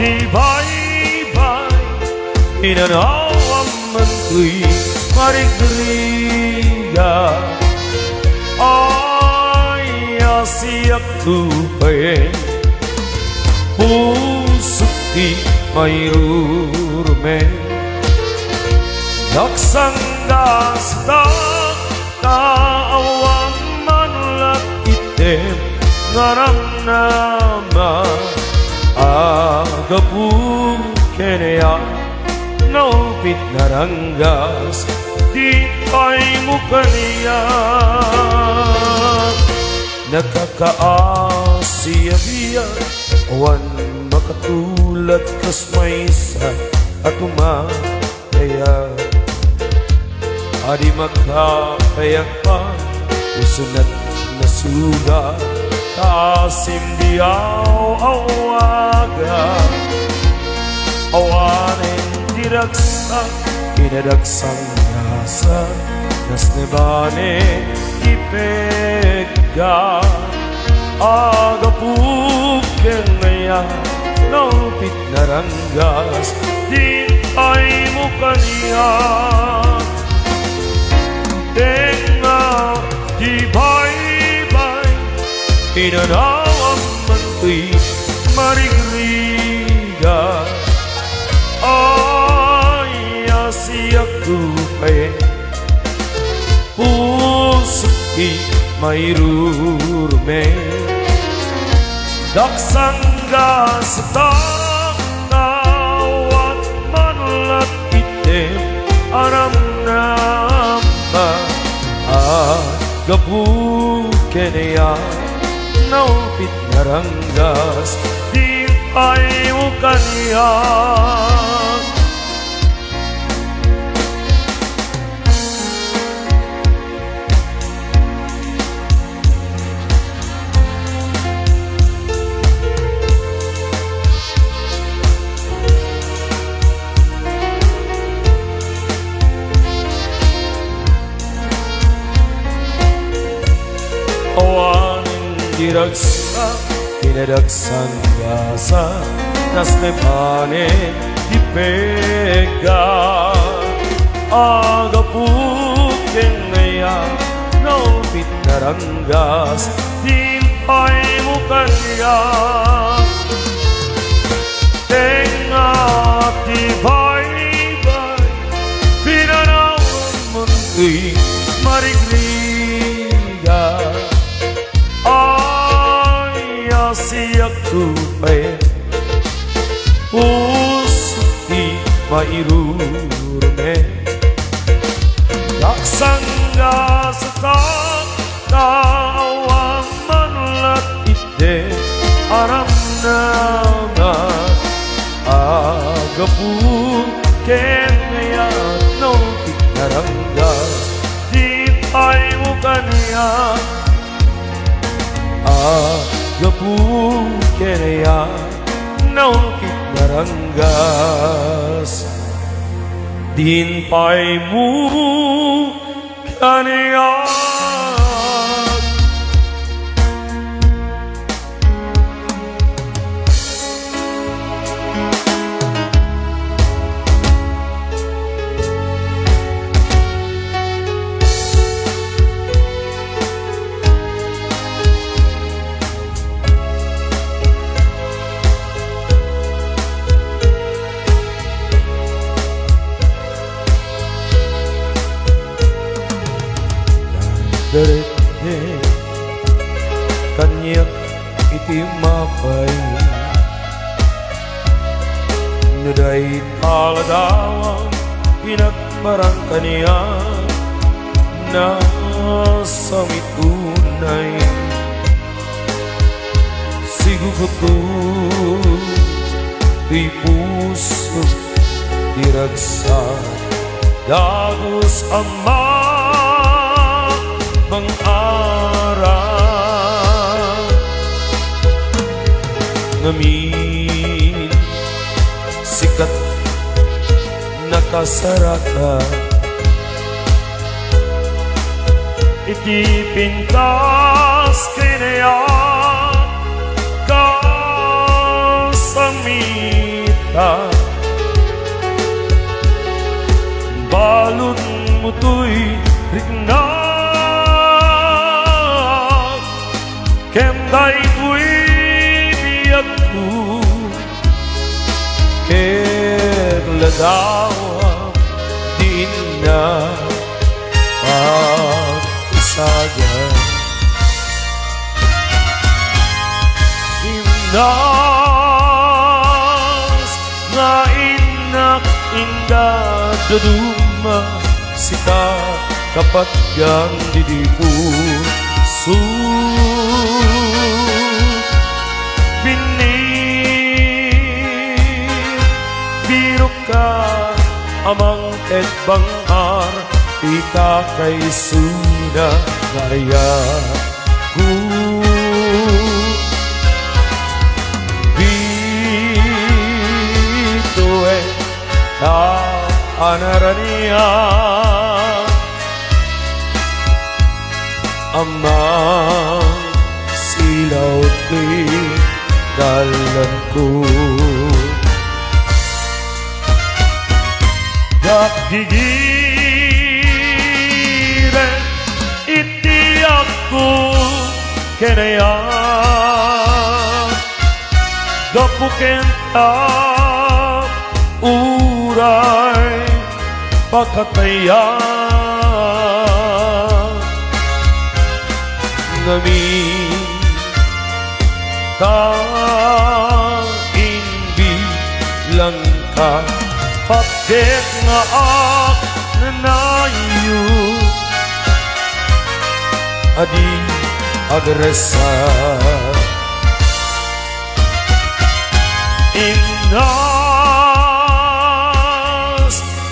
matibay-bay, inanawan man ko'y marigriga. Ay, asiyak tupayin, puso't di mayrurumen. Naksanggas ta, kaawang manulat itim, ngaramnama agapu kenaya naupit naranggas di ay mukaniya. Nakakaasiya awan makatulad kas maysa at umakaya. Adi magkakayak pa usunat na suga, kasim diyaw awaga. Awanin diragsak, inadagsang nasa, nas nebane ipegga. Agapuken ngaya, naupit naranggas, di ay mukaniya. Tenga tibay-bay, inanawan man ko'y marigriga. Ay, asiyak tupayin, puso't di mayrurumen. Daksangga sa takaw at manulat itim, aram-nama agapukenaya naupit naranggas, di ay mukaniya. Awanin diragsak, inadagsang gasa, nas nepanin ipegga. Agapuken ngaya, naupit naranggas, di ay mukaniya. Tenga tibay-bay, pinanawan man ko'y marigriga. Ay, asiyak tupayin, puso't di mayrurumen. Daksangga sa takaawang manulat itim, aram-nama agapuken ngaya naupit naranggas, di ay mukaniya. Agapukenaya naupit naranggas, din pa'y mukaniya. Derete kanyak iti mapay, naday taladawang pinagmarang kaniya na samitunay. Siguguto di puso diragsak, dagos ama mang-aral ngamin sikat nakasarata iti pintas kinaya kasami kita. Balon mo to'y rigna, kem day to'y biyag ko, ket ladawam din na pagsagan. Imnas nga inak inda daduma sika kapatgan didi puso biro ka amang et bangar ika kay suna gaya ku bitoe ka anarania amang silaw kay dalan ko. Gagigire iti ako kenaya gapukenta uray pakataya ngami ka hindi lang ka pakit nga ak nanayo adi agresa inas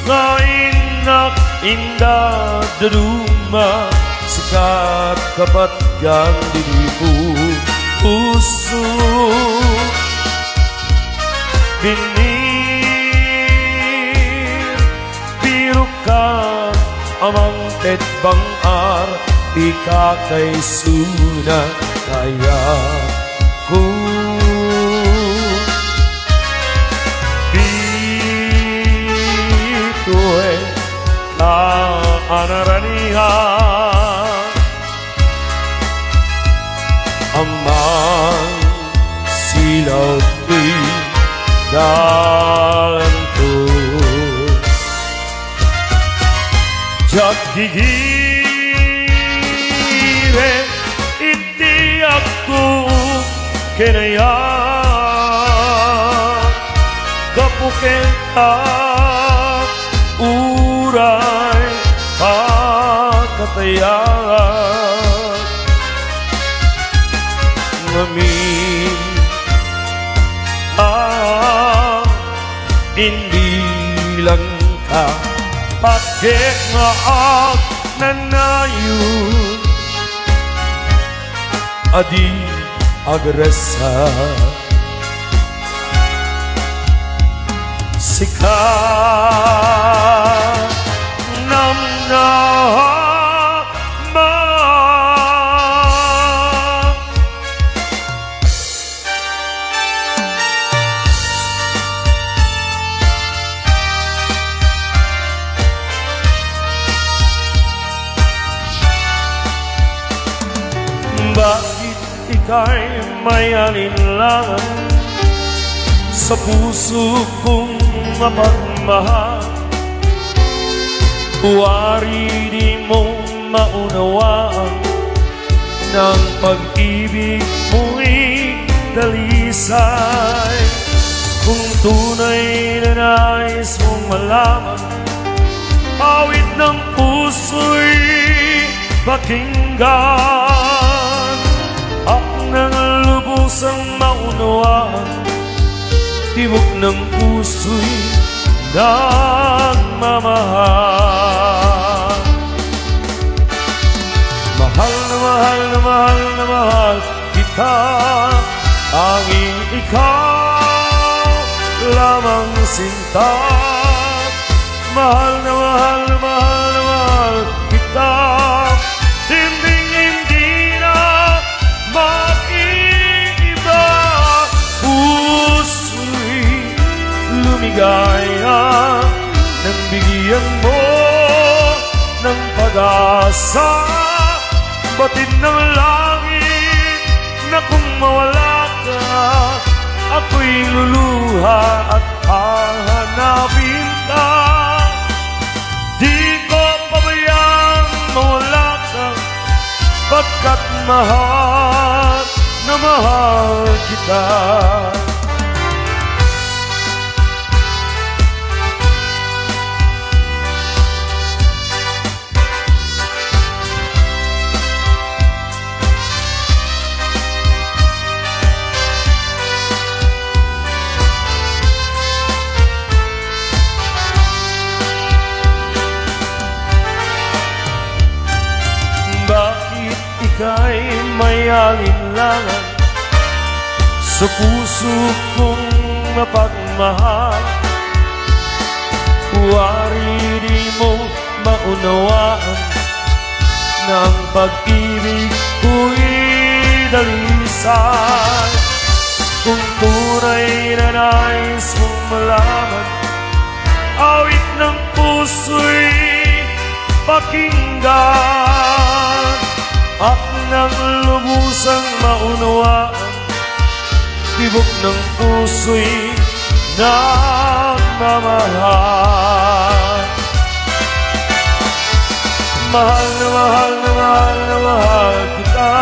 nga inak inda daduma sikat kapatgan diriku puso ka amang tet bangar ika kay suna kaya ku bitoe ka anaraniha amang silaw ko'y dalan ko. Gagigire iti ako kenaya kapukenta uray pakataya ngamin hindi lang ka pakit nga ak nanayon adi agresa sika namnama bakit ika'y may alinlangan sa puso kong mapagmahal? Huwari di mo maunawaan ng pag-ibig mo'y dalisay. Kung tunay na nais mong malaman, awit ng puso'y pakinggan. Nang lubusang maunawaan, tibok ng puso'y nagmamahal. Mahal na mahal na mahal na mahal kita, tanging ikaw lamang sinta. Mahal na mahal na mahal na mahal kita, hindi na mag-iiba. Puso'y lumigaya nang bigyan mo ng pag-asa. Batid ng langit na kung mawala ka, ako'y luluha at hahanapin ka. Di ko pabayang mawala ka, pagkat mahal na mahal kita. Bakit ika'y may alinlangan sa puso kong mapagmahal? Huwari di mo maunawaan na ang pag-ibig ko'y dalisay. Kung tunay na nais mong malaman, awit ng puso'y pakinggan. At nang lubusang maunawaan, tibok ng puso'y nagmamahal. Mahal na mahal na mahal na mahal kita,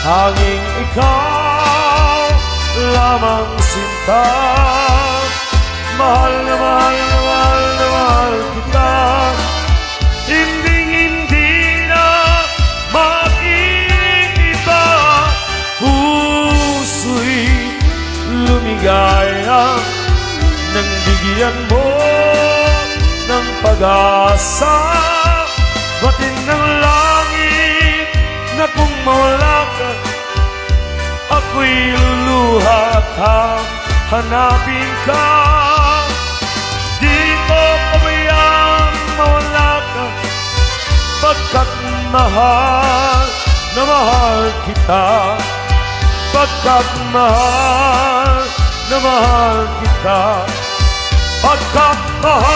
hanging ikaw lamang sinta. Mahal na mahal na mahal na mahal kita, hinding-hindi na makikita. Puso'y lumigaya nang bigyan mo ng pag-asa. Batid ng langit na kung mawala ka, ako'y luluha at hanapin ka. Di ko pabayang mawala ka, pagkat mahal na mahal kita. Pagkat mahal na mahal kita. Pagkat mahal